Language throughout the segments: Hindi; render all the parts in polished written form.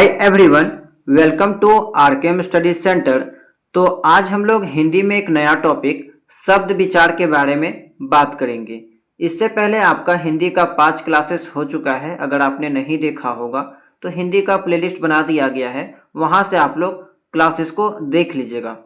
Hi everyone, welcome to RKM study centre. तो आज हम लोग हिंदी में एक नया टॉपिक शब्द विचार के बारे में बात करेंगे। इससे पहले आपका हिंदी का 5 क्लासेस हो चुका है। अगर आपने नहीं देखा होगा तो हिंदी का प्लेलिस्ट बना दिया गया है, वहां से आप लोग क्लासेस को देख लीजिएगा।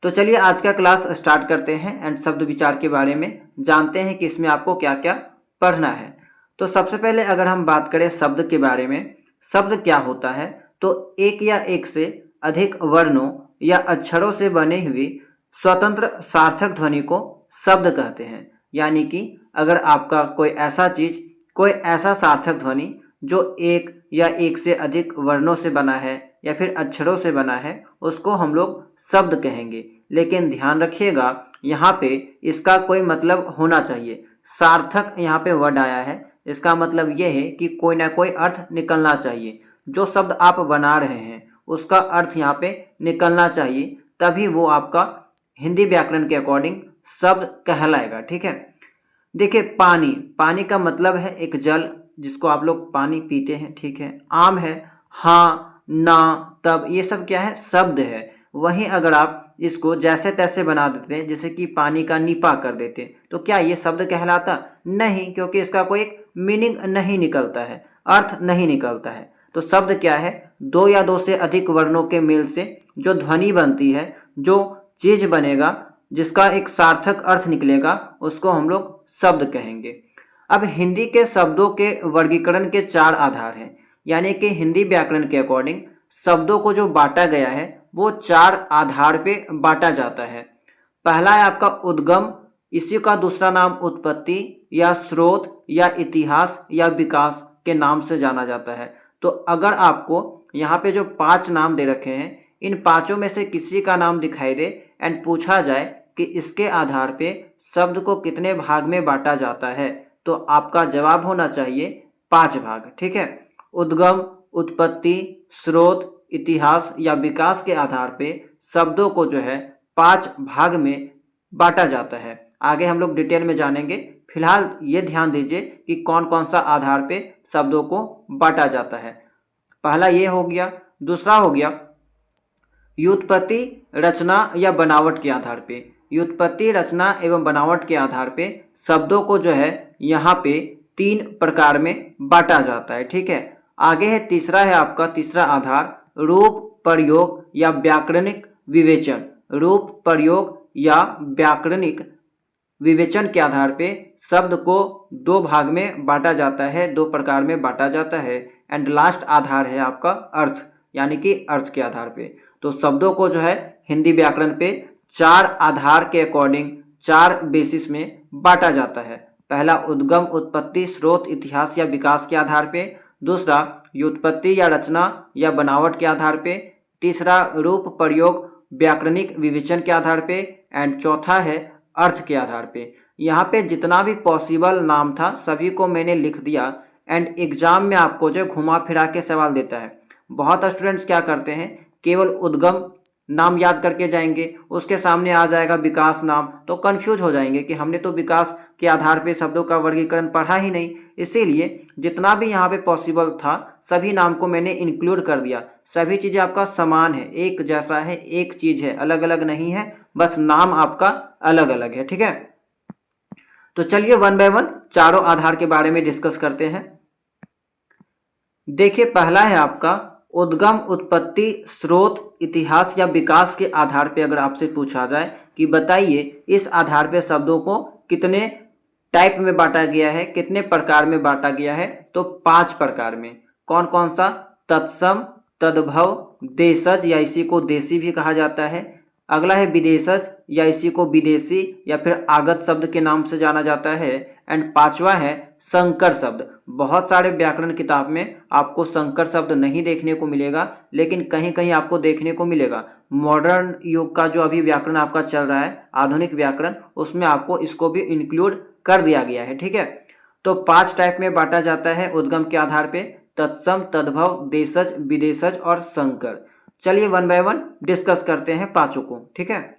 तो चलिए आज का क्लास स्टार्ट करते हैं एंड शब्द विचार के बारे में जानते हैं कि इसमें आपको क्या क्या पढ़ना है। तो सबसे पहले अगर हम बात करें शब्द के बारे में, शब्द क्या होता है तो एक या एक से अधिक वर्णों या अक्षरों से बने हुई स्वतंत्र सार्थक ध्वनि को शब्द कहते हैं। यानी कि अगर आपका कोई ऐसा सार्थक ध्वनि जो एक या एक से अधिक वर्णों से बना है या फिर अक्षरों से बना है, उसको हम लोग शब्द कहेंगे। लेकिन ध्यान रखिएगा, यहाँ पे इसका कोई मतलब होना चाहिए। सार्थक यहाँ पे वर्ड आया है, इसका मतलब यह है कि कोई ना कोई अर्थ निकलना चाहिए। जो शब्द आप बना रहे हैं उसका अर्थ यहाँ पे निकलना चाहिए, तभी वो आपका हिंदी व्याकरण के अकॉर्डिंग शब्द कहलाएगा। ठीक है, देखिए पानी का मतलब है एक जल, जिसको आप लोग पानी पीते हैं। ठीक है, आम है, हाँ, ना, तब, ये सब क्या है, शब्द है। वहीं अगर आप इसको जैसे तैसे बना देते हैं, जैसे कि पानी का नीपा कर देते हैं, तो क्या ये शब्द कहलाता? नहीं, क्योंकि इसका कोई एक मीनिंग नहीं निकलता है, अर्थ नहीं निकलता है। तो शब्द क्या है? दो या दो से अधिक वर्णों के मेल से जो ध्वनि बनती है, जो चीज बनेगा, जिसका एक सार्थक अर्थ निकलेगा, उसको हम लोग शब्द कहेंगे। अब हिंदी के शब्दों के वर्गीकरण के 4 आधार हैं। यानी कि हिंदी व्याकरण के अकॉर्डिंग शब्दों को जो बांटा गया है वो 4 आधार पे बांटा जाता है। पहला है आपका उद्गम, इसी का दूसरा नाम उत्पत्ति या स्रोत या इतिहास या विकास के नाम से जाना जाता है। तो अगर आपको यहाँ पे जो 5 नाम दे रखे हैं, इन पांचों में से किसी का नाम दिखाई दे एंड पूछा जाए कि इसके आधार पे शब्द को कितने भाग में बांटा जाता है, तो आपका जवाब होना चाहिए 5 भाग। ठीक है, उद्गम, उत्पत्ति, स्रोत, इतिहास या विकास के आधार पे शब्दों को जो है 5 भाग में बांटा जाता है। आगे हम लोग डिटेल में जानेंगे। फिलहाल ये ध्यान दीजिए कि कौन कौन सा आधार पे शब्दों को बांटा जाता है। पहला ये हो गया। दूसरा हो गया व्युत्पत्ति, रचना या बनावट के आधार पे। व्युत्पत्ति, रचना एवं बनावट के आधार पे शब्दों को जो है यहाँ पे 3 प्रकार में बांटा जाता है। ठीक है, आगे है तीसरा है आपका तीसरा आधार रूप, प्रयोग या व्याकरणिक विवेचन। रूप, प्रयोग या व्याकरणिक विवेचन के आधार पे शब्द को 2 भाग में बांटा जाता है, 2 प्रकार में बांटा जाता है। एंड लास्ट आधार है आपका अर्थ, यानी कि अर्थ के आधार पे। तो शब्दों को जो है हिंदी व्याकरण पे 4 आधार के अकॉर्डिंग 4 बेसिस में बांटा जाता है। पहला उद्गम, उत्पत्ति, स्रोत, इतिहास या विकास के आधार पे। दूसरा व्युत्पत्ति या रचना या बनावट के आधार पे। तीसरा रूप, प्रयोग, व्याकरणिक विवेचन के आधार पे। एंड चौथा है अर्थ के आधार पे। यहाँ पे जितना भी पॉसिबल नाम था सभी को मैंने लिख दिया। एंड एग्जाम में आपको जो घुमा फिरा के सवाल देता है। बहुत स्टूडेंट्स क्या करते हैं, केवल उद्गम नाम याद करके जाएंगे, उसके सामने आ जाएगा विकास नाम, तो कंफ्यूज हो जाएंगे कि हमने तो विकास के आधार पे शब्दों का वर्गीकरण पढ़ा ही नहीं। इसीलिए जितना भी यहाँ पे पॉसिबल था सभी नाम को मैंने इंक्लूड कर दिया। सभी चीज़ें आपका समान है, एक जैसा है, एक चीज़ है, अलग अलग नहीं है, बस नाम आपका अलग अलग है। ठीक है, तो चलिए 1 बाय 1 चारों आधार के बारे में डिस्कस करते हैं। देखिए, पहला है आपका उद्गम, उत्पत्ति, स्रोत, इतिहास या विकास के आधार पे अगर आपसे पूछा जाए कि बताइए इस आधार पे शब्दों को कितने टाइप में बांटा गया है, कितने प्रकार में बांटा गया है, तो 5 प्रकार में। कौन कौन सा? तत्सम, तद्भव, देशज या इसी को देशी भी कहा जाता है। अगला है विदेशज या इसी को विदेशी या फिर आगत शब्द के नाम से जाना जाता है। एंड 5वां है संकर शब्द। बहुत सारे व्याकरण किताब में आपको संकर शब्द नहीं देखने को मिलेगा, लेकिन कहीं कहीं आपको देखने को मिलेगा। मॉडर्न युग का जो अभी व्याकरण आपका चल रहा है, आधुनिक व्याकरण, उसमें आपको इसको भी इंक्लूड कर दिया गया है। ठीक है, तो 5 टाइप में बांटा जाता है उद्गम के आधार पे, तत्सम, तद्भव, देशज, विदेशज और संकर। चलिए 1 बाय 1 डिस्कस करते हैं पांचों को। ठीक है,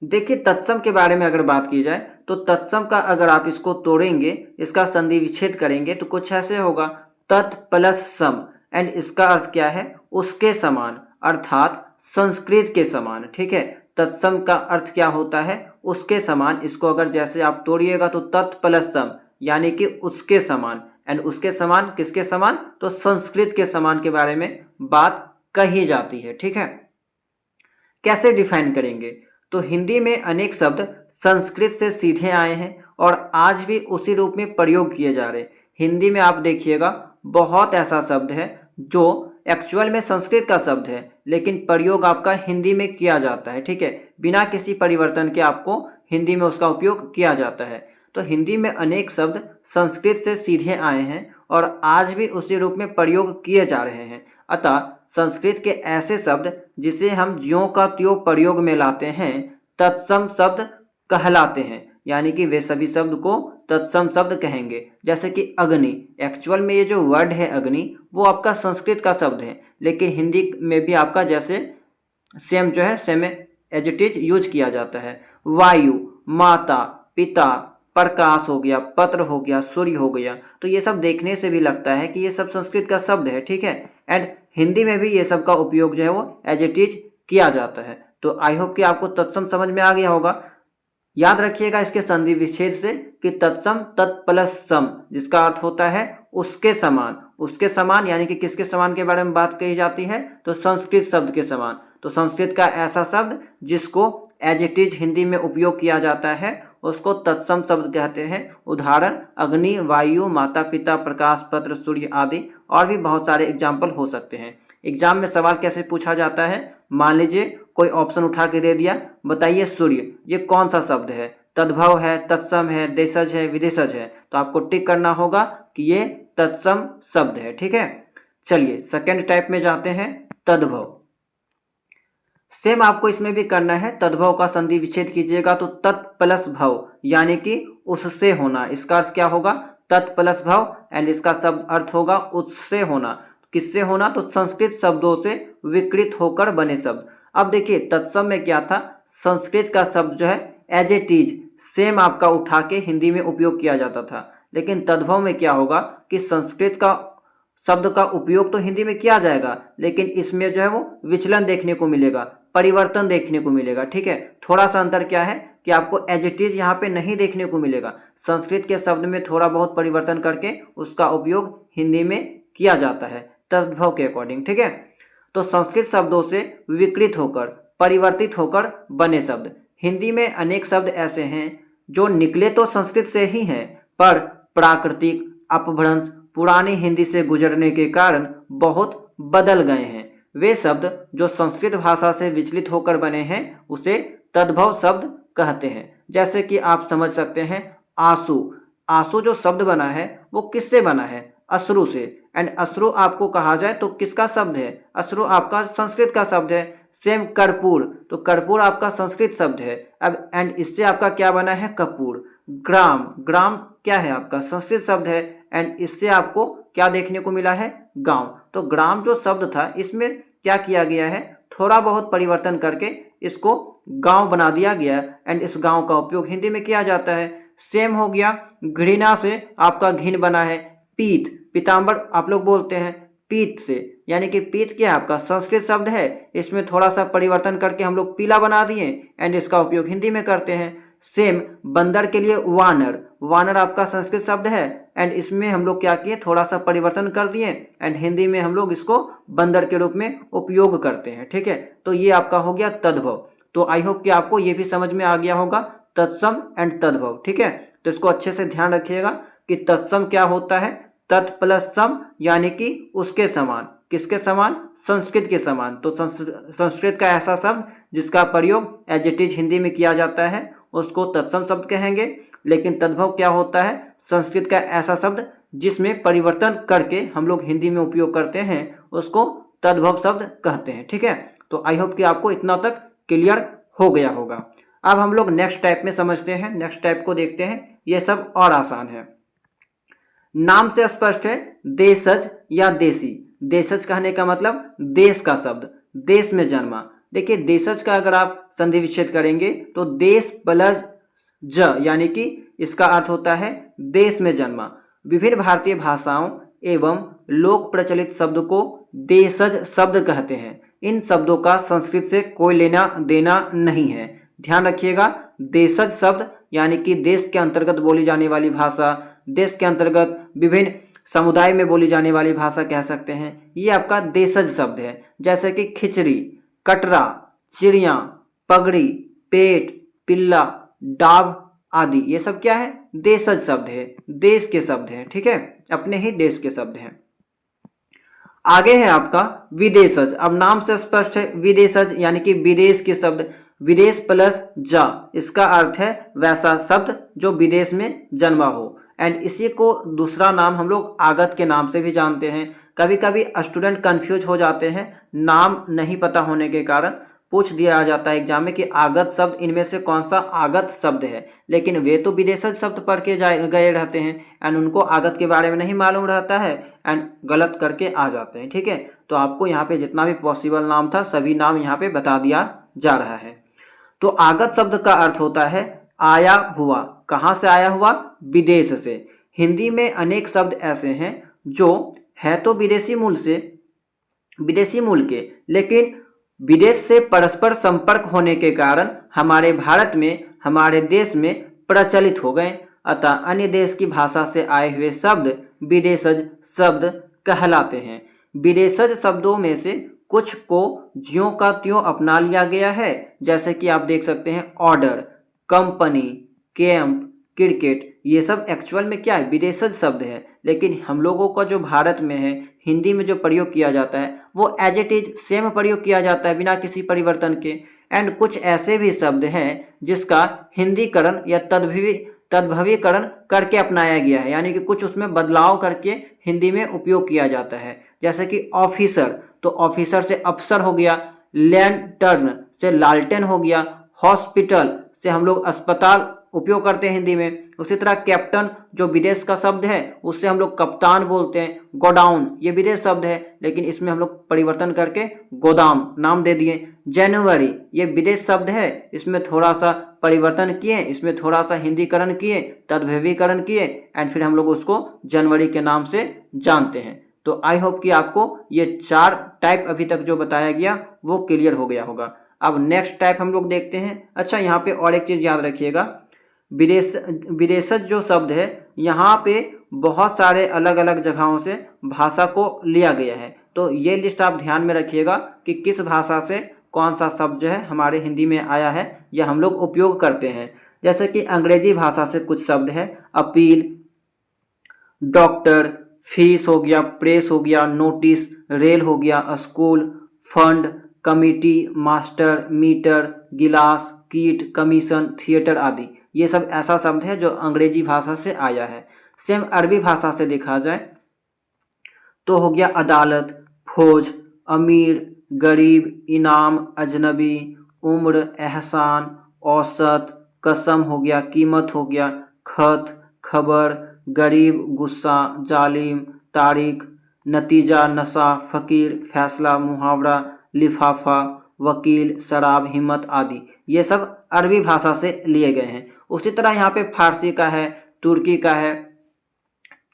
देखिए तत्सम के बारे में अगर बात की जाए तो तत्सम का अगर आप इसको तोड़ेंगे, इसका संधि विच्छेद करेंगे तो कुछ ऐसे होगा, तत् प्लस सम। एंड इसका अर्थ क्या है, उसके समान, अर्थात संस्कृत के समान। ठीक है, तत्सम का अर्थ क्या होता है, उसके समान। इसको अगर जैसे आप तोड़िएगा तो तत् प्लस सम यानी कि उसके समान, एंड उसके समान किसके समान, तो संस्कृत के समान के बारे में बात कही जाती है। ठीक है, कैसे डिफाइन करेंगे, तो हिंदी में अनेक शब्द संस्कृत से सीधे आए हैं और आज भी उसी रूप में प्रयोग किए जा रहे हैं। हिंदी में आप देखिएगा बहुत ऐसा शब्द है जो एक्चुअल में संस्कृत का शब्द है लेकिन प्रयोग आपका हिंदी में किया जाता है। ठीक है, बिना किसी परिवर्तन के आपको हिंदी में उसका उपयोग किया जाता है। तो हिंदी में अनेक शब्द संस्कृत से सीधे आए हैं और आज भी उसी रूप में प्रयोग किए जा रहे हैं। अतः संस्कृत के ऐसे शब्द जिसे हम ज्यों का त्यों प्रयोग में लाते हैं तत्सम शब्द कहलाते हैं, यानी कि वे सभी शब्द को तत्सम शब्द कहेंगे। जैसे कि अग्नि, एक्चुअल में ये जो वर्ड है अग्नि वो आपका संस्कृत का शब्द है लेकिन हिंदी में भी आपका जैसे सेम जो है same as it is use किया जाता है। वायु, माता, पिता, प्रकाश हो गया, पत्र हो गया, सूर्य हो गया, तो ये सब देखने से भी लगता है कि ये सब संस्कृत का शब्द है। ठीक है, एंड हिंदी में भी ये सब का उपयोग जो है वो एज इट इज किया जाता है। तो आई होप कि आपको तत्सम समझ में आ गया होगा। याद रखिएगा इसके संधि विच्छेद से कि तत्सम तत् प्लस सम, जिसका अर्थ होता है उसके समान। उसके समान यानी कि किसके समान के बारे में बात कही जाती है, तो संस्कृत शब्द के समान। तो संस्कृत का ऐसा शब्द जिसको एज इट इज हिंदी में उपयोग किया जाता है उसको तत्सम शब्द कहते हैं। उदाहरण अग्नि, वायु, माता पिता, प्रकाश, पत्र, सूर्य आदि और भी बहुत सारे एग्जाम्पल हो सकते हैं। एग्जाम में सवाल कैसे पूछा जाता है, मान लीजिए कोई ऑप्शन उठा के दे दिया, बताइए सूर्य ये कौन सा शब्द है, तद्भव है, तत्सम है, देशज है, विदेशज है, तो आपको टिक करना होगा कि ये तत्सम शब्द है। ठीक है, चलिए सेकेंड टाइप में जाते हैं, तद्भव। सेम आपको इसमें भी करना है, तद्भव का संधि विच्छेद कीजिएगा तो तत् प्लस भव यानी कि उससे होना। इसका अर्थ क्या होगा, तत् प्लस भव, एंड इसका शब्द अर्थ होगा उससे होना। किससे होना, तो संस्कृत शब्दों से विकृत होकर बने शब्द। अब देखिए तत्सम में क्या था, संस्कृत का शब्द जो है एज इट इज सेम आपका उठा के हिंदी में उपयोग किया जाता था, लेकिन तद्भव में क्या होगा कि संस्कृत का शब्द का उपयोग तो हिंदी में किया जाएगा लेकिन इसमें जो है वो विचलन देखने को मिलेगा, परिवर्तन देखने को मिलेगा। ठीक है, थोड़ा सा अंतर क्या है कि आपको एज इट इज यहाँ पे नहीं देखने को मिलेगा। संस्कृत के शब्द में थोड़ा बहुत परिवर्तन करके उसका उपयोग हिंदी में किया जाता है तद्भव के अकॉर्डिंग। ठीक है, तो संस्कृत शब्दों से विकृत होकर, परिवर्तित होकर बने शब्द। हिंदी में अनेक शब्द ऐसे हैं जो निकले तो संस्कृत से ही हैं पर प्राकृतिक, अपभ्रंश, पुरानी हिंदी से गुजरने के कारण बहुत बदल गए हैं। वे शब्द जो संस्कृत भाषा से विचलित होकर बने हैं उसे तद्भव शब्द कहते हैं। जैसे कि आप समझ सकते हैं आंसू, आंसू जो शब्द बना है वो किससे बना है, अश्रु से, एंड अश्रु आपको कहा जाए तो किसका शब्द है, अश्रु आपका संस्कृत का शब्द है। सेम कर्पूर, तो कर्पूर आपका संस्कृत शब्द है। अब एंड इससे आपका क्या बना है, कपूर। ग्राम, ग्राम क्या है आपका संस्कृत शब्द है, एंड इससे आपको क्या देखने को मिला है, गांव। तो ग्राम जो शब्द था इसमें क्या किया गया है, थोड़ा बहुत परिवर्तन करके इसको गांव बना दिया गया, एंड इस गांव का उपयोग हिंदी में किया जाता है। सेम हो गया, घृणा से आपका घिन बना है। पीत, पीताम्बर आप लोग बोलते हैं पीत से, यानी कि पीत क्या आपका संस्कृत शब्द है, इसमें थोड़ा सा परिवर्तन करके हम लोग पीला बना दिए एंड इसका उपयोग हिंदी में करते हैं। सेम बंदर के लिए वानर, वानर आपका संस्कृत शब्द है एंड इसमें हम लोग क्या किए, थोड़ा सा परिवर्तन कर दिए एंड हिंदी में हम लोग इसको बंदर के रूप में उपयोग करते हैं। ठीक है, तो ये आपका हो गया तद्भव। तो आई होप कि आपको ये भी समझ में आ गया होगा तत्सम एंड तद्भव। ठीक है, तो इसको अच्छे से ध्यान रखिएगा कि तत्सम क्या होता है, तत् प्लस सम यानी कि उसके समान। किसके समान, संस्कृत के समान। तो संस्कृत का ऐसा शब्द जिसका प्रयोग एज इट इज हिंदी में किया जाता है उसको तत्सम शब्द कहेंगे। लेकिन तद्भव क्या होता है, संस्कृत का ऐसा शब्द जिसमें परिवर्तन करके हम लोग हिंदी में उपयोग करते हैं उसको तद्भव शब्द कहते हैं। ठीक है, तो आई होप कि आपको इतना तक क्लियर हो गया होगा। अब हम लोग नेक्स्ट टाइप में समझते हैं, नेक्स्ट टाइप को देखते हैं। यह सब और आसान है, नाम से स्पष्ट है, देशज या देसी। देशज कहने का मतलब देश का शब्द, देश में जन्मा। देखिए देशज का अगर आप संधि विच्छेद करेंगे तो देश प्लस ज यानी कि इसका अर्थ होता है देश में जन्मा। विभिन्न भारतीय भाषाओं एवं लोक प्रचलित शब्द को देशज शब्द कहते हैं। इन शब्दों का संस्कृत से कोई लेना देना नहीं है। ध्यान रखिएगा, देशज शब्द यानी कि देश के अंतर्गत बोली जाने वाली भाषा, देश के अंतर्गत विभिन्न समुदाय में बोली जाने वाली भाषा कह सकते हैं, ये आपका देशज शब्द है। जैसे कि खिचड़ी, कटरा, चिड़िया, पगड़ी, पेट, पिल्ला, डाब आदि, ये सब क्या है? देशज शब्द है, देश के शब्द हैं। ठीक है, अपने ही देश के शब्द हैं। आगे है आपका विदेशज। अब नाम से स्पष्ट है, विदेशज यानी कि विदेश के शब्द। विदेश प्लस जा, इसका अर्थ है वैसा शब्द जो विदेश में जन्मा हो। एंड इसी को दूसरा नाम हम लोग आगत के नाम से भी जानते हैं। कभी कभी स्टूडेंट कंफ्यूज हो जाते हैं, नाम नहीं पता होने के कारण पूछ दिया जाता है एग्जाम में कि आगत शब्द इनमें से कौन सा आगत शब्द है, लेकिन वे तो विदेशज शब्द पढ़ के गए रहते हैं एंड उनको आगत के बारे में नहीं मालूम रहता है एंड गलत करके आ जाते हैं। ठीक है, तो आपको यहाँ पे जितना भी पॉसिबल नाम था सभी नाम यहाँ पे बता दिया जा रहा है। तो आगत शब्द का अर्थ होता है आया हुआ। कहाँ से आया हुआ? विदेश से। हिंदी में अनेक शब्द ऐसे हैं जो है तो विदेशी मूल के, लेकिन विदेश से परस्पर संपर्क होने के कारण हमारे भारत में, हमारे देश में प्रचलित हो गए। अतः अन्य देश की भाषा से आए हुए शब्द विदेशज शब्द कहलाते हैं। विदेशज शब्दों में से कुछ को ज्यों का त्यों अपना लिया गया है, जैसे कि आप देख सकते हैं ऑर्डर, कंपनी, कैंप, क्रिकेट, ये सब एक्चुअल में क्या है? विदेशज शब्द है। लेकिन हम लोगों का जो भारत में है, हिंदी में जो प्रयोग किया जाता है वो एज इट इज सेम प्रयोग किया जाता है बिना किसी परिवर्तन के। एंड कुछ ऐसे भी शब्द हैं जिसका हिंदीकरण या तद्भवीकरण करके अपनाया गया है, यानी कि कुछ उसमें बदलाव करके हिंदी में उपयोग किया जाता है। जैसे कि ऑफिसर, तो ऑफिसर से अफसर हो गया, लैंटर्न से लालटेन हो गया, हॉस्पिटल से हम लोग अस्पताल उपयोग करते हैं हिंदी में। उसी तरह कैप्टन जो विदेश का शब्द है उससे हम लोग कप्तान बोलते हैं। गोडाउन ये विदेश शब्द है, लेकिन इसमें हम लोग परिवर्तन करके गोदाम नाम दे दिए। जनवरी ये विदेश शब्द है, इसमें थोड़ा सा परिवर्तन किए, इसमें थोड़ा सा हिंदीकरण किए, तद्भवीकरण किए एंड फिर हम लोग उसको जनवरी के नाम से जानते हैं। तो आई होप कि आपको ये 4 टाइप अभी तक जो बताया गया वो क्लियर हो गया होगा। अब नेक्स्ट टाइप हम लोग देखते हैं। अच्छा, यहाँ पे और एक चीज़ याद रखिएगा, विदेशज जो शब्द है यहाँ पे बहुत सारे अलग अलग जगहों से भाषा को लिया गया है। तो ये लिस्ट आप ध्यान में रखिएगा कि किस भाषा से कौन सा शब्द जो है हमारे हिंदी में आया है या हम लोग उपयोग करते हैं। जैसे कि अंग्रेजी भाषा से कुछ शब्द है, अपील, डॉक्टर, फीस हो गया, प्रेस हो गया, नोटिस, रेल हो गया, school, fund, committee, master, meter, गिलास, कीट, कमीशन, थिएटर आदि। ये सब ऐसा शब्द है जो अंग्रेजी भाषा से आया है। सेम अरबी भाषा से देखा जाए तो हो गया अदालत, फौज, अमीर, गरीब, इनाम, अजनबी, उम्र, एहसान, औसत, कसम हो गया, कीमत हो गया, खत, खबर, गरीब, गुस्सा, जालिम, तारीख, नतीजा, नशा, फकीर, फैसला, मुहावरा, लिफाफा, वकील, शराब, हिम्मत आदि। ये सब अरबी भाषा से लिए गए हैं। उसी तरह यहाँ पे फारसी का है, तुर्की का है,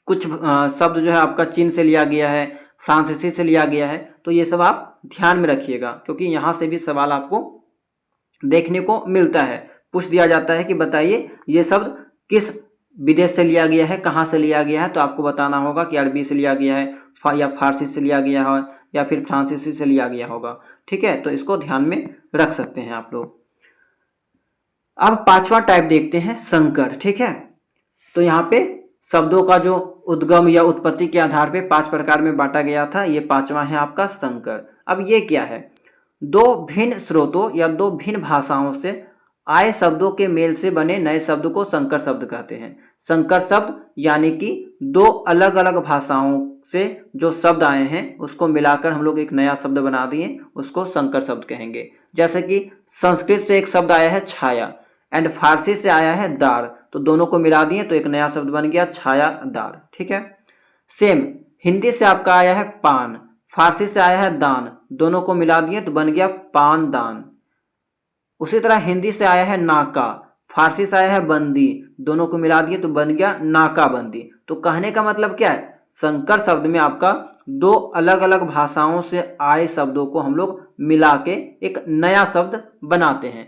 कुछ शब्द जो है आपका चीन से लिया गया है, फ्रांसीसी से लिया गया है। तो ये सब आप ध्यान में रखिएगा, क्योंकि यहाँ से भी सवाल आपको देखने को मिलता है। पूछ दिया जाता है कि बताइए ये शब्द किस विदेश से लिया गया है, कहाँ से लिया गया है। तो आपको बताना होगा कि अरबी से लिया गया है या फारसी से लिया गया है या फिर फ्रांसीसी से लिया गया होगा। ठीक है, तो इसको ध्यान में रख सकते हैं आप लोग। अब 5वां टाइप देखते हैं, संकर। ठीक है, तो यहाँ पे शब्दों का जो उद्गम या उत्पत्ति के आधार पे 5 प्रकार में बांटा गया था, ये 5वां है आपका संकर। अब ये क्या है? 2 भिन्न स्रोतों या 2 भिन्न भाषाओं से आए शब्दों के मेल से बने नए शब्द को संकर शब्द कहते हैं। संकर शब्द यानी कि 2 अलग अलग भाषाओं से जो शब्द आए हैं उसको मिलाकर हम लोग एक नया शब्द बना दिए, उसको संकर शब्द कहेंगे। जैसे कि संस्कृत से एक शब्द आया है छाया एंड फारसी से आया है दार, तो दोनों को मिला दिए तो एक नया शब्द बन गया छायादार। ठीक है, सेम हिंदी से आपका आया है पान, फारसी से आया है दान, दोनों को मिला दिए तो बन गया पानदान। उसी तरह हिंदी से आया है नाका, फारसी से आया है बंदी, दोनों को मिला दिए तो बन गया नाकाबंदी। तो कहने का मतलब क्या है? संकर शब्द में आपका दो अलग अलग भाषाओं से आए शब्दों को हम लोग मिला के एक नया शब्द बनाते हैं।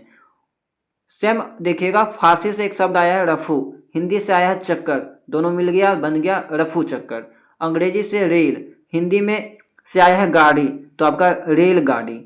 सेम देखिएगा, फारसी से एक शब्द आया है रफू, हिंदी से आया है चक्कर, दोनों मिल गया बन गया रफू चक्कर। अंग्रेजी से रेल, हिंदी में से आया है गाड़ी, तो आपका रेल गाड़ी।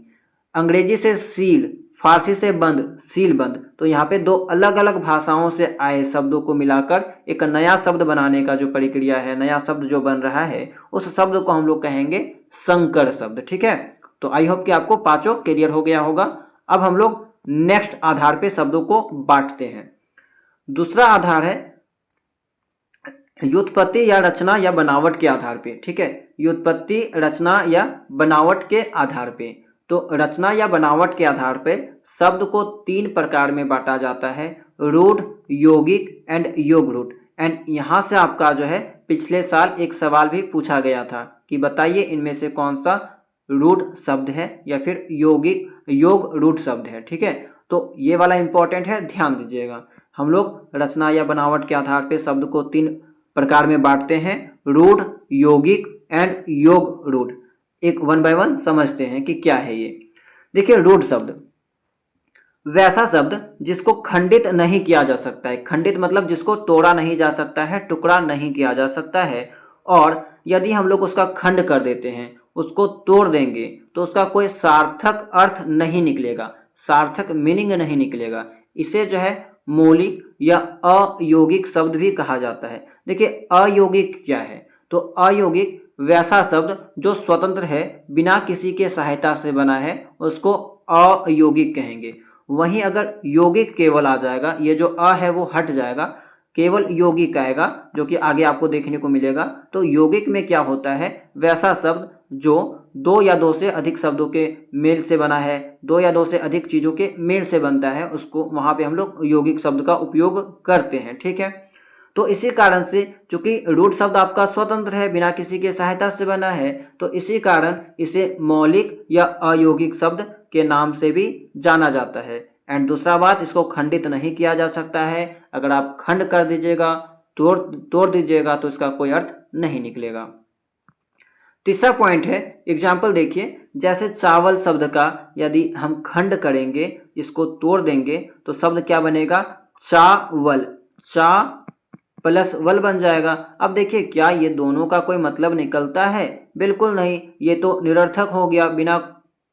अंग्रेजी से सील, फारसी से बंद, सील बंद। तो यहाँ पे दो अलग अलग भाषाओं से आए शब्दों को मिलाकर एक नया शब्द बनाने का जो प्रक्रिया है, नया शब्द जो बन रहा है, उस शब्द को हम लोग कहेंगे संकर शब्द। ठीक है, तो आई होप कि आपको पांचों क्लियर हो गया होगा। अब हम लोग नेक्स्ट आधार पे शब्दों को बांटते हैं। दूसरा आधार है व्युत्पत्ति या रचना या बनावट के आधार पे। ठीक है, व्युत्पत्ति, रचना या बनावट के आधार पे। तो रचना या बनावट के आधार पे शब्द को तीन प्रकार में बांटा जाता है, रूढ़, यौगिक एंड योग रूढ़। एंड यहाँ से आपका जो है पिछले साल एक सवाल भी पूछा गया था कि बताइए इनमें से कौन सा रूढ़ शब्द है या फिर यौगिक योग रूढ़ शब्द है। ठीक है, तो ये वाला इंपॉर्टेंट है, ध्यान दीजिएगा। हम लोग रचना या बनावट के आधार पे शब्द को तीन प्रकार में बांटते हैं, रूढ़, यौगिक एंड योग रूढ़। एक वन बाय वन समझते हैं कि क्या है ये। देखिए, रूढ़ शब्द वैसा शब्द जिसको खंडित नहीं किया जा सकता है। खंडित मतलब जिसको तोड़ा नहीं जा सकता है, टुकड़ा नहीं किया जा सकता है। और यदि हम लोग उसका खंड कर देते हैं, उसको तोड़ देंगे, तो उसका कोई सार्थक अर्थ नहीं निकलेगा, सार्थक मीनिंग नहीं निकलेगा। इसे जो है मौलिक या अयौगिक शब्द भी कहा जाता है। देखिए, अयौगिक क्या है? तो अयौगिक वैसा शब्द जो स्वतंत्र है, बिना किसी के सहायता से बना है, उसको अयौगिक कहेंगे। वहीं अगर यौगिक केवल आ जाएगा, ये जो अ है वो हट जाएगा, केवल यौगिक आएगा, जो कि आगे आपको देखने को मिलेगा। तो यौगिक में क्या होता है? वैसा शब्द जो दो या दो से अधिक शब्दों के मेल से बना है, दो या दो से अधिक चीज़ों के मेल से बनता है, उसको वहाँ पे हम लोग यौगिक शब्द का उपयोग करते हैं। ठीक है, तो इसी कारण से चूंकि रूढ़ शब्द आपका स्वतंत्र है, बिना किसी के सहायता से बना है, तो इसी कारण इसे मौलिक या अयौगिक शब्द के नाम से भी जाना जाता है। एंड दूसरा बात, इसको खंडित नहीं किया जा सकता है। अगर आप खंड कर दीजिएगा, तोड़ दीजिएगा, तो इसका कोई अर्थ नहीं निकलेगा। तीसरा पॉइंट है, एग्जाम्पल देखिए, जैसे चावल शब्द का यदि हम खंड करेंगे, इसको तोड़ देंगे, तो शब्द क्या बनेगा? चावल, चा प्लस वल बन जाएगा। अब देखिए, क्या ये दोनों का कोई मतलब निकलता है? बिल्कुल नहीं, ये तो निरर्थक हो गया, बिना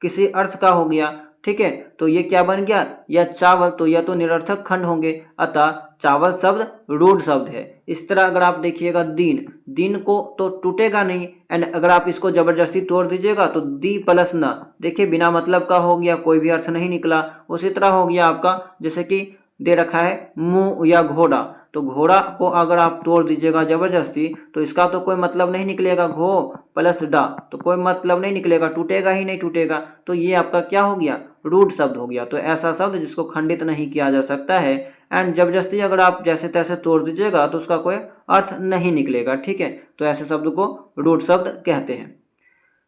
किसी अर्थ का हो गया। ठीक है, तो ये क्या बन गया? यह चावल, तो यह तो निरर्थक खंड होंगे, अतः चावल शब्द रूढ़ शब्द है। इस तरह अगर आप देखिएगा, दीन, दीन को तो टूटेगा नहीं, एंड अगर आप इसको जबरदस्ती तोड़ दीजिएगा तो दी प्लस न, देखिए बिना मतलब का हो गया, कोई भी अर्थ नहीं निकला। उसी तरह हो गया आपका, जैसे कि दे रखा है मुंह या घोड़ा, तो घोड़ा को अगर आप तोड़ दीजिएगा जबरदस्ती, तो इसका तो कोई मतलब नहीं निकलेगा। घो प्लस डा, तो कोई मतलब नहीं निकलेगा, टूटेगा ही नहीं टूटेगा। तो ये आपका क्या हो गया? रूढ़ शब्द हो गया। तो ऐसा शब्द जिसको खंडित नहीं किया जा सकता है, एंड जबरदस्ती अगर आप जैसे तैसे तोड़ दीजिएगा तो उसका कोई अर्थ नहीं निकलेगा। ठीक है, तो ऐसे शब्द को रूढ़ शब्द कहते हैं।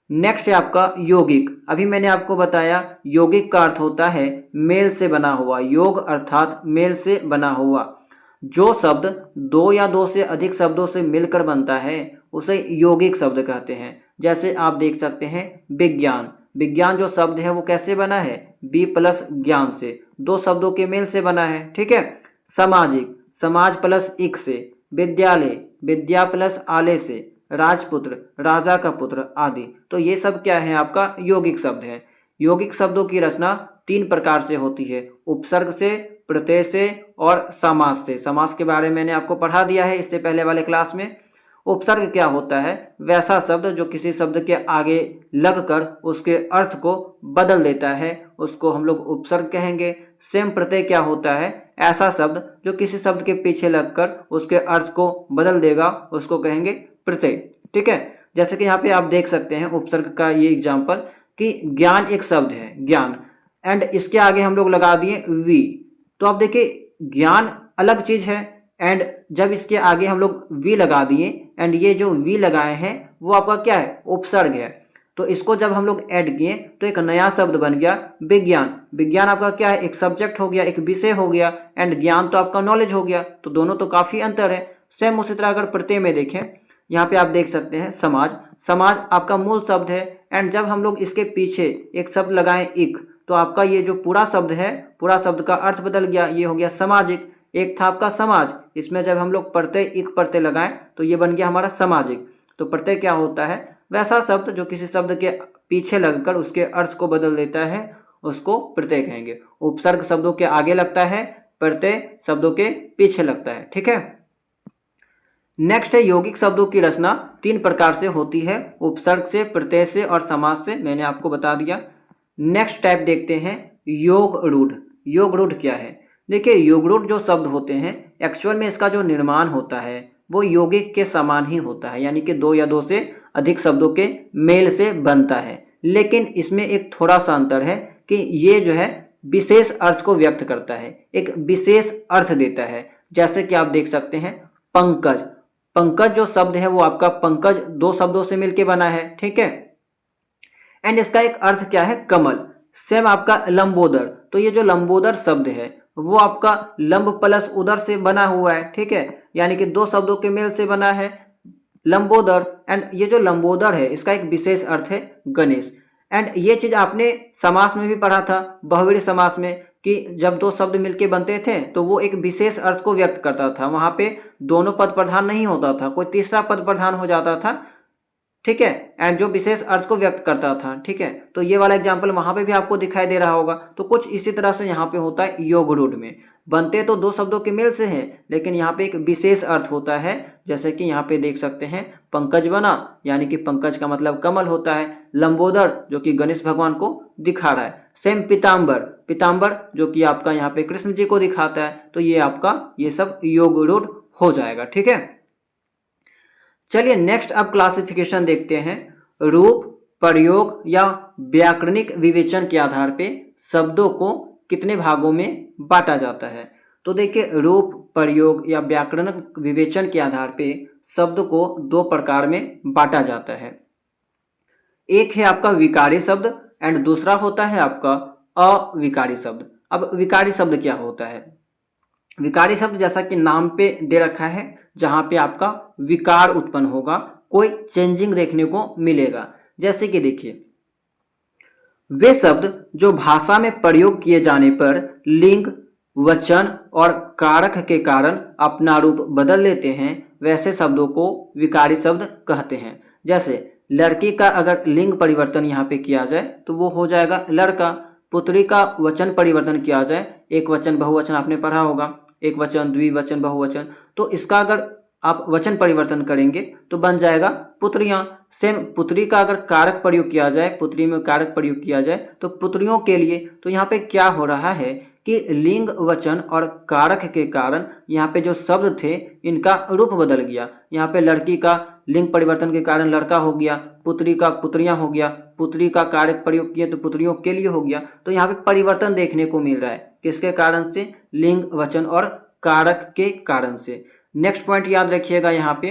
नेक्स्ट है आपका यौगिक। अभी मैंने आपको बताया यौगिक का अर्थ होता है मेल से बना हुआ, योग अर्थात मेल से बना हुआ। जो शब्द दो या दो से अधिक शब्दों से मिलकर बनता है उसे यौगिक शब्द कहते हैं। जैसे आप देख सकते हैं विज्ञान, विज्ञान जो शब्द है वो कैसे बना है? बी प्लस ज्ञान से, दो शब्दों के मेल से बना है। ठीक है, सामाजिक, समाज प्लस इक से, विद्यालय, विद्या प्लस आले से, राजपुत्र, राजा का पुत्र आदि। तो ये सब क्या है? आपका यौगिक शब्द है। यौगिक शब्दों की रचना तीन प्रकार से होती है, उपसर्ग से, प्रत्यय से और समास से। समास के बारे में मैंने आपको पढ़ा दिया है इससे पहले वाले क्लास में। उपसर्ग क्या होता है? वैसा शब्द जो किसी शब्द के आगे लगकर उसके अर्थ को बदल देता है, उसको हम लोग उपसर्ग कहेंगे। सेम प्रत्यय क्या होता है? ऐसा शब्द जो किसी शब्द के पीछे लगकर उसके अर्थ को बदल देगा, उसको कहेंगे प्रत्यय। ठीक है, जैसे कि यहाँ पे आप देख सकते हैं उपसर्ग का ये एग्जाम्पल कि ज्ञान एक शब्द है, ज्ञान, एंड इसके आगे हम लोग लगा दिए वी। तो आप देखिए, ज्ञान अलग चीज है, एंड जब इसके आगे हम लोग वी लगा दिए, एंड ये जो वी लगाए हैं वो आपका क्या है? उपसर्ग है। तो इसको जब हम लोग ऐड किए तो एक नया शब्द बन गया विज्ञान। विज्ञान आपका क्या है? एक सब्जेक्ट हो गया, एक विषय हो गया, एंड ज्ञान तो आपका नॉलेज हो गया। तो दोनों तो काफी अंतर है। सेम उसी तरह अगर प्रत्यय में देखें, यहाँ पे आप देख सकते हैं समाज। समाज आपका मूल शब्द है एंड जब हम लोग इसके पीछे एक शब्द लगाएं इक, तो आपका ये जो पूरा शब्द है, पूरा शब्द का अर्थ बदल गया, ये हो गया सामाजिक। एक था आपका समाज, इसमें जब हम लोग प्रत्यय इक प्रत्यय लगाएं तो ये बन गया हमारा सामाजिक। तो प्रत्यय क्या होता है? वैसा शब्द जो किसी शब्द के पीछे लगकर उसके अर्थ को बदल देता है, उसको प्रत्यय कहेंगे। उपसर्ग शब्दों के आगे लगता है, प्रत्यय शब्दों के पीछे लगता है। ठीक है। नेक्स्ट है यौगिक शब्दों की रचना 3 प्रकार से होती है, उपसर्ग से, प्रत्यय से और समास से, मैंने आपको बता दिया। नेक्स्ट टाइप देखते हैं योग रूढ़। योग रूढ़ क्या है? देखिए, योग रूढ़ जो शब्द होते हैं एक्चुअल में इसका जो निर्माण होता है वो यौगिक के समान ही होता है, यानी कि 2 या 2 से अधिक शब्दों के मेल से बनता है। लेकिन इसमें एक थोड़ा सा अंतर है कि ये जो है विशेष अर्थ को व्यक्त करता है, एक विशेष अर्थ देता है। जैसे कि आप देख सकते हैं पंकज। पंकज जो शब्द है वो आपका पंकज 2 शब्दों से मिलके बना है। ठीक है। एंड इसका एक अर्थ क्या है? कमल। सेम आपका लंबोदर, तो ये जो लंबोदर शब्द है वो आपका लंब प्लस उदर से बना हुआ है। ठीक है, यानी कि 2 शब्दों के मेल से बना है लंबोदर। एंड ये जो लंबोदर है इसका एक विशेष अर्थ है गणेश। एंड ये चीज आपने समास में भी पढ़ा था, बहुव्रीहि समास में, कि जब 2 शब्द मिलके बनते थे तो वो एक विशेष अर्थ को व्यक्त करता था। वहां पे दोनों पद प्रधान नहीं होता था, कोई तीसरा पद प्रधान हो जाता था। ठीक है, एंड जो विशेष अर्थ को व्यक्त करता था। ठीक है, तो ये वाला एग्जाम्पल वहां पे भी आपको दिखाई दे रहा होगा। तो कुछ इसी तरह से यहाँ पे होता है योग रूढ़ में। बनते तो 2 शब्दों के मेल से हैं, लेकिन यहाँ पे एक विशेष अर्थ होता है। जैसे कि यहाँ पे देख सकते हैं पंकज बना, यानी कि पंकज का मतलब कमल होता है। लंबोदर जो कि गणेश भगवान को दिखा रहा है। सेम पीताम्बर, पीताम्बर जो कि आपका यहाँ पे कृष्ण जी को दिखाता है। तो ये आपका ये सब योग रूढ़ हो जाएगा। ठीक है। चलिए नेक्स्ट अब क्लासिफिकेशन देखते हैं। रूप, प्रयोग या व्याकरणिक विवेचन के आधार पे शब्दों को कितने भागों में बांटा जाता है? तो देखिए, रूप, प्रयोग या व्याकरणिक विवेचन के आधार पे शब्द को 2 प्रकार में बांटा जाता है। एक है आपका विकारी शब्द एंड दूसरा होता है आपका अविकारी शब्द। अब विकारी शब्द क्या होता है? विकारी शब्द जैसा कि नाम पे दे रखा है, जहां पे आपका विकार उत्पन्न होगा, कोई चेंजिंग देखने को मिलेगा। जैसे कि देखिए, वे शब्द जो भाषा में प्रयोग किए जाने पर लिंग, वचन और कारक के कारण अपना रूप बदल लेते हैं, वैसे शब्दों को विकारी शब्द कहते हैं। जैसे लड़की का अगर लिंग परिवर्तन यहाँ पे किया जाए तो वो हो जाएगा लड़का। पुत्री का वचन परिवर्तन किया जाए, एक वचन बहुवचन आपने पढ़ा होगा, एक वचन, द्विवचन, बहुवचन, तो इसका अगर आप वचन परिवर्तन करेंगे तो बन जाएगा पुत्रियां। सेम पुत्री का अगर कारक प्रयोग किया जाए, पुत्री में कारक प्रयोग किया जाए तो पुत्रियों के लिए। तो यहाँ पे क्या हो रहा है कि लिंग, वचन और कारक के कारण यहाँ पे जो शब्द थे इनका रूप बदल गया। यहाँ पे लड़की का लिंग परिवर्तन के कारण लड़का हो गया, पुत्री का पुत्रियां हो गया, पुत्री का कारक प्रयोग किया तो पुत्रियों के लिए हो गया। तो यहाँ पे परिवर्तन देखने को मिल रहा है, किसके कारण से? लिंग, वचन और कारक के कारण से। नेक्स्ट पॉइंट याद रखिएगा, यहाँ पे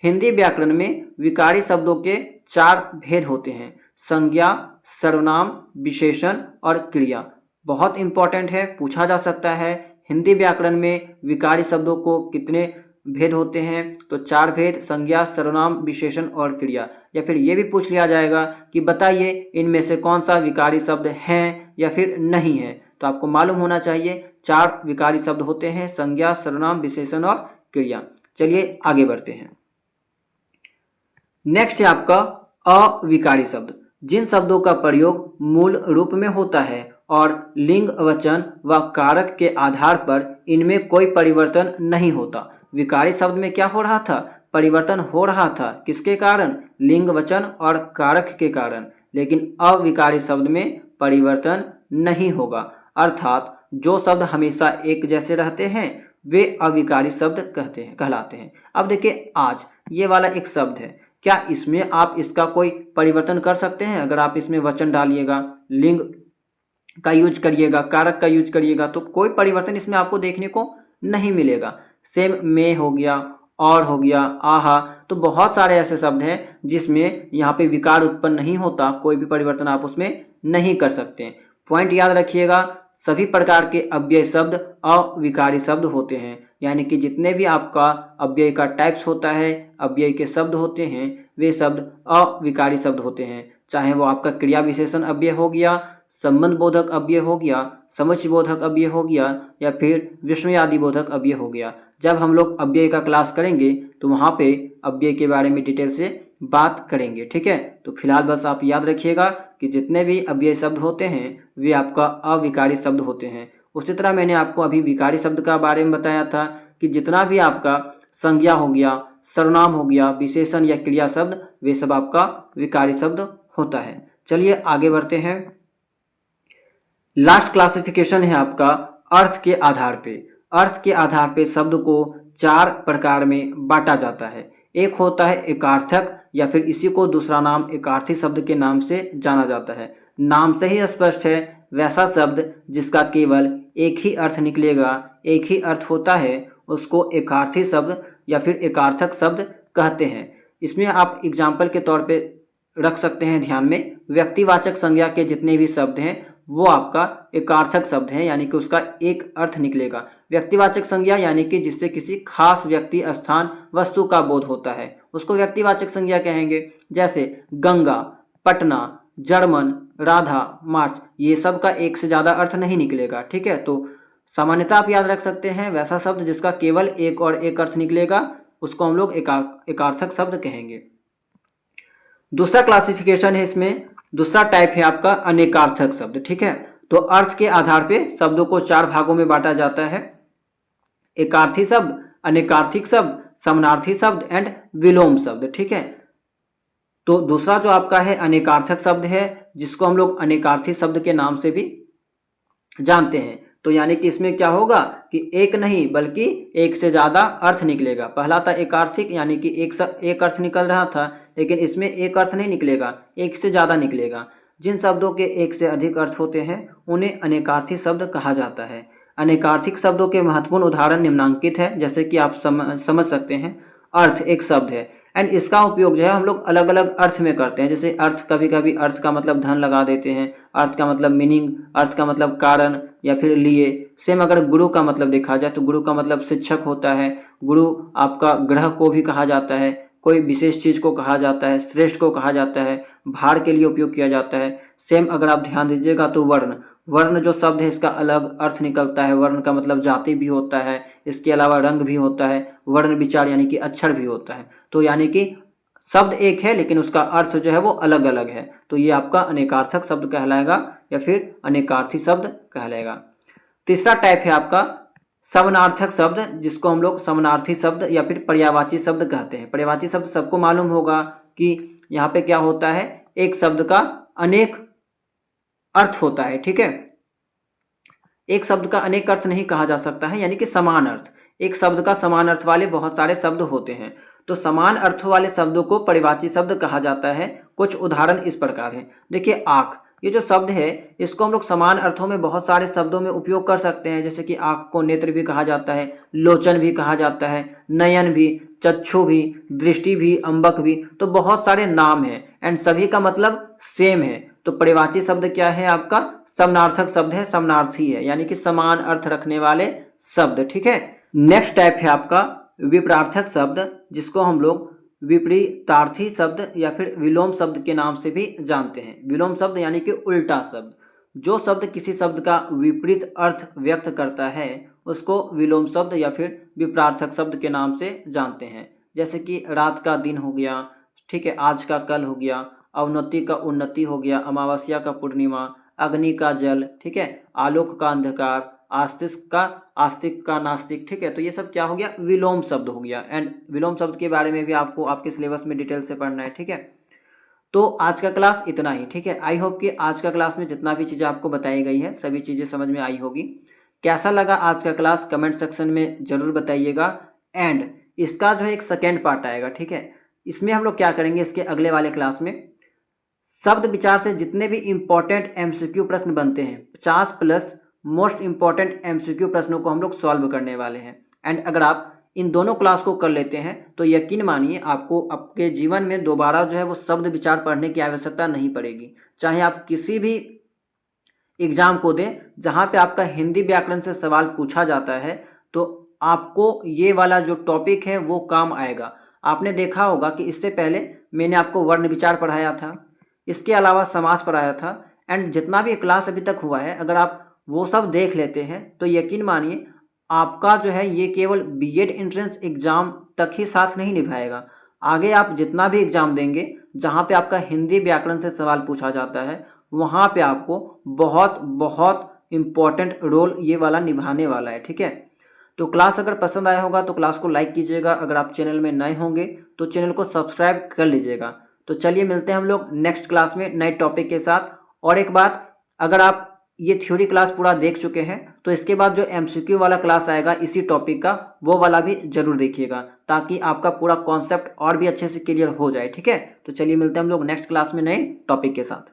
हिंदी व्याकरण में विकारी शब्दों के 4 भेद होते हैं: संज्ञा, सर्वनाम, विशेषण और क्रिया। बहुत इंपॉर्टेंट है, पूछा जा सकता है हिंदी व्याकरण में विकारी शब्दों को कितने भेद होते हैं? तो 4 भेद: संज्ञा, सर्वनाम, विशेषण और क्रिया। या फिर ये भी पूछ लिया जाएगा कि बताइए इनमें से कौन सा विकारी शब्द है या फिर नहीं है। तो आपको मालूम होना चाहिए 4 विकारी शब्द होते हैं: संज्ञा, सर्वनाम, विशेषण और क्रिया। चलिए आगे बढ़ते हैं। नेक्स्ट है आपका अविकारी शब्द। जिन शब्दों का प्रयोग मूल रूप में होता है और लिंग, वचन व कारक के आधार पर इनमें कोई परिवर्तन नहीं होता। विकारी शब्द में क्या हो रहा था? परिवर्तन हो रहा था, किसके कारण? लिंग, वचन और कारक के कारण। लेकिन अविकारी शब्द में परिवर्तन नहीं होगा, अर्थात जो शब्द हमेशा एक जैसे रहते हैं वे अविकारी शब्द कहलाते हैं। अब देखिए, आज ये वाला एक शब्द है, क्या इसमें आप इसका कोई परिवर्तन कर सकते हैं? अगर आप इसमें वचन डालिएगा, लिंग का यूज करिएगा, कारक का यूज करिएगा, तो कोई परिवर्तन इसमें आपको देखने को नहीं मिलेगा। सेम में हो गया, और हो गया, आहा, तो बहुत सारे ऐसे शब्द हैं जिसमें यहाँ पे विकार उत्पन्न नहीं होता, कोई भी परिवर्तन आप उसमें नहीं कर सकते। पॉइंट याद रखिएगा, सभी प्रकार के अव्यय शब्द अविकारी शब्द होते हैं। यानी कि जितने भी आपका अव्यय का टाइप्स होता है, अव्यय के शब्द होते हैं, वे शब्द अविकारी शब्द होते हैं। चाहे वो आपका क्रिया विशेषण अव्यय हो गया, संबंध बोधक अव्यय हो गया, समुच्चय बोधक अव्यय हो गया, या फिर विस्मयादि बोधक अव्यय हो गया। जब हम लोग अव्यय का क्लास करेंगे तो वहाँ पे अव्यय के बारे में डिटेल से बात करेंगे, ठीक है। तो फिलहाल बस आप याद रखिएगा कि जितने भी अव्यय शब्द होते हैं वे आपका अविकारी शब्द होते हैं। उसी तरह मैंने आपको अभी विकारी शब्द का बारे में बताया था कि जितना भी आपका संज्ञा हो गया, सर्वनाम हो गया, विशेषण या क्रिया शब्द, वे सब आपका विकारी शब्द होता है। चलिए आगे बढ़ते हैं। लास्ट क्लासिफिकेशन है आपका अर्थ के आधार पे। अर्थ के आधार पे शब्द को 4 प्रकार में बांटा जाता है। एक होता है एकार्थक, या फिर इसी को दूसरा नाम एकार्थी शब्द के नाम से जाना जाता है। नाम से ही स्पष्ट है, वैसा शब्द जिसका केवल एक ही अर्थ निकलेगा, एक ही अर्थ होता है, उसको एकार्थी शब्द या फिर एकार्थक शब्द कहते हैं। इसमें आप एग्जाम्पल के तौर पे रख सकते हैं ध्यान में, व्यक्तिवाचक संज्ञा के जितने भी शब्द हैं वो आपका एकार्थक शब्द है, यानी कि उसका एक अर्थ निकलेगा। व्यक्तिवाचक संज्ञा यानी कि जिससे किसी खास व्यक्ति, स्थान, वस्तु का बोध होता है, उसको व्यक्तिवाचक संज्ञा कहेंगे। जैसे गंगा, पटना, जर्मन, राधा, मार्च, ये सब का एक से ज़्यादा अर्थ नहीं निकलेगा, ठीक है। तो सामान्यतः आप याद रख सकते हैं, वैसा शब्द जिसका केवल एक और एक अर्थ निकलेगा उसको हम लोग एकार्थक शब्द कहेंगे। दूसरा क्लासिफिकेशन है इसमें, दूसरा टाइप है आपका अनेकार्थक शब्द, ठीक है। तो अर्थ के आधार पे शब्दों को 4 भागों में बांटा जाता है। एकार्थी शब्द, अनेकार्थिक शब्द, समानार्थी शब्द एंड विलोम शब्द, ठीक है। तो दूसरा जो आपका है अनेकार्थक शब्द है, जिसको हम लोग अनेकार्थी शब्द के नाम से भी जानते हैं। तो यानी कि इसमें क्या होगा कि एक नहीं बल्कि एक से ज़्यादा अर्थ निकलेगा। पहला था एकार्थिक, यानी कि एक अर्थ निकल रहा था, लेकिन इसमें एक अर्थ नहीं निकलेगा, एक से ज़्यादा निकलेगा। जिन शब्दों के एक से अधिक अर्थ होते हैं उन्हें अनेकार्थी शब्द कहा जाता है। अनेकार्थिक शब्दों के महत्वपूर्ण उदाहरण निम्नांकित है, जैसे कि आप समझ सकते हैं। अर्थ एक शब्द है एंड इसका उपयोग जो है हम लोग अलग अलग अर्थ में करते हैं। जैसे अर्थ, कभी कभी अर्थ का मतलब धन लगा देते हैं, अर्थ का मतलब मीनिंग, अर्थ का मतलब कारण या फिर लिए। सेम अगर गुरु का मतलब देखा जाए तो गुरु का मतलब शिक्षक होता है। गुरु आपका ग्रह को भी कहा जाता है, कोई विशेष चीज़ को कहा जाता है, श्रेष्ठ को कहा जाता है, भार के लिए उपयोग किया जाता है। सेम अगर आप ध्यान दीजिएगा तो वर्ण, वर्ण जो शब्द है इसका अलग अर्थ निकलता है। वर्ण का मतलब जाति भी होता है, इसके अलावा रंग भी होता है, वर्ण विचार यानी कि अक्षर भी होता है। तो यानी कि शब्द एक है लेकिन उसका अर्थ जो है वो अलग अलग है। तो ये आपका अनेकार्थक शब्द कहलाएगा या फिर अनेकार्थी शब्द कहलाएगा। तीसरा टाइप है आपका समानार्थक शब्द, जिसको हम लोग समानार्थी शब्द या फिर पर्यायवाची शब्द कहते हैं। पर्यायवाची शब्द सबको मालूम होगा कि यहाँ पे क्या होता है, एक शब्द का अनेक अर्थ होता है, ठीक है। एक शब्द का अनेक अर्थ नहीं कहा जा सकता है, यानी कि समान अर्थ। एक शब्द का समान अर्थ वाले बहुत सारे शब्द होते हैं, तो समान अर्थों वाले शब्दों को पर्यायवाची शब्द कहा जाता है। कुछ उदाहरण इस प्रकार हैं। देखिए आँख, ये जो शब्द है इसको हम लोग समान अर्थों में बहुत सारे शब्दों में उपयोग कर सकते हैं। जैसे कि आँख को नेत्र भी कहा जाता है, लोचन भी कहा जाता है, नयन भी, चक्षु भी, दृष्टि भी, अंबक भी। तो बहुत सारे नाम हैं एंड सभी का मतलब सेम है। तो पर्यायवाची शब्द क्या है आपका, समानार्थक शब्द है, समानार्थी है, यानी कि समान अर्थ रखने वाले शब्द, ठीक है। नेक्स्ट टाइप है आपका विपरार्थक शब्द, जिसको हम लोग विपरीतार्थी शब्द या फिर विलोम शब्द के नाम से भी जानते हैं। विलोम शब्द यानी कि उल्टा शब्द। जो शब्द किसी शब्द का विपरीत अर्थ व्यक्त करता है उसको विलोम शब्द या फिर विपरार्थक शब्द के नाम से जानते हैं। जैसे कि रात का दिन हो गया, ठीक है, आज का कल हो गया, अवनति का उन्नति हो गया, अमावस्या का पूर्णिमा, अग्नि का जल, ठीक है, आलोक का अंधकार, आस्तिक का नास्तिक, ठीक है। तो ये सब क्या हो गया, विलोम शब्द हो गया। एंड विलोम शब्द के बारे में भी आपको आपके सिलेबस में डिटेल से पढ़ना है, ठीक है। तो आज का क्लास इतना ही, ठीक है। आई होप कि आज का क्लास में जितना भी चीज़ें आपको बताई गई है सभी चीज़ें समझ में आई होगी। कैसा लगा आज का क्लास कमेंट सेक्शन में ज़रूर बताइएगा। एंड इसका जो है एक सेकेंड पार्ट आएगा, ठीक है। इसमें हम लोग क्या करेंगे, इसके अगले वाले क्लास में शब्द विचार से जितने भी इम्पोर्टेंट MCQ प्रश्न बनते हैं 50 प्लस मोस्ट इम्पॉर्टेंट MCQ प्रश्नों को हम लोग सॉल्व करने वाले हैं। एंड अगर आप इन दोनों क्लास को कर लेते हैं तो यकीन मानिए आपको आपके जीवन में दोबारा जो है वो शब्द विचार पढ़ने की आवश्यकता नहीं पड़ेगी। चाहे आप किसी भी एग्जाम को दें जहाँ पे आपका हिंदी व्याकरण से सवाल पूछा जाता है, तो आपको ये वाला जो टॉपिक है वो काम आएगा। आपने देखा होगा कि इससे पहले मैंने आपको वर्ण विचार पढ़ाया था, इसके अलावा समास पढ़ाया था, एंड जितना भी क्लास अभी तक हुआ है अगर आप वो सब देख लेते हैं तो यकीन मानिए आपका जो है ये केवल बीएड एंट्रेंस एग्ज़ाम तक ही साथ नहीं निभाएगा। आगे आप जितना भी एग्ज़ाम देंगे जहाँ पे आपका हिंदी व्याकरण से सवाल पूछा जाता है वहाँ पे आपको बहुत बहुत इम्पॉर्टेंट रोल ये वाला निभाने वाला है। ठीक है, तो क्लास अगर पसंद आया होगा तो क्लास को लाइक कीजिएगा। अगर आप चैनल में नए होंगे तो चैनल को सब्सक्राइब कर लीजिएगा। तो चलिए मिलते हैं हम लोग नेक्स्ट क्लास में नए टॉपिक के साथ। और एक बात, अगर आप ये थ्योरी क्लास पूरा देख चुके हैं तो इसके बाद जो एमसीक्यू वाला क्लास आएगा इसी टॉपिक का वो वाला भी ज़रूर देखिएगा, ताकि आपका पूरा कॉन्सेप्ट और भी अच्छे से क्लियर हो जाए। ठीक है, तो चलिए मिलते हैं हम लोग नेक्स्ट क्लास में नए टॉपिक के साथ।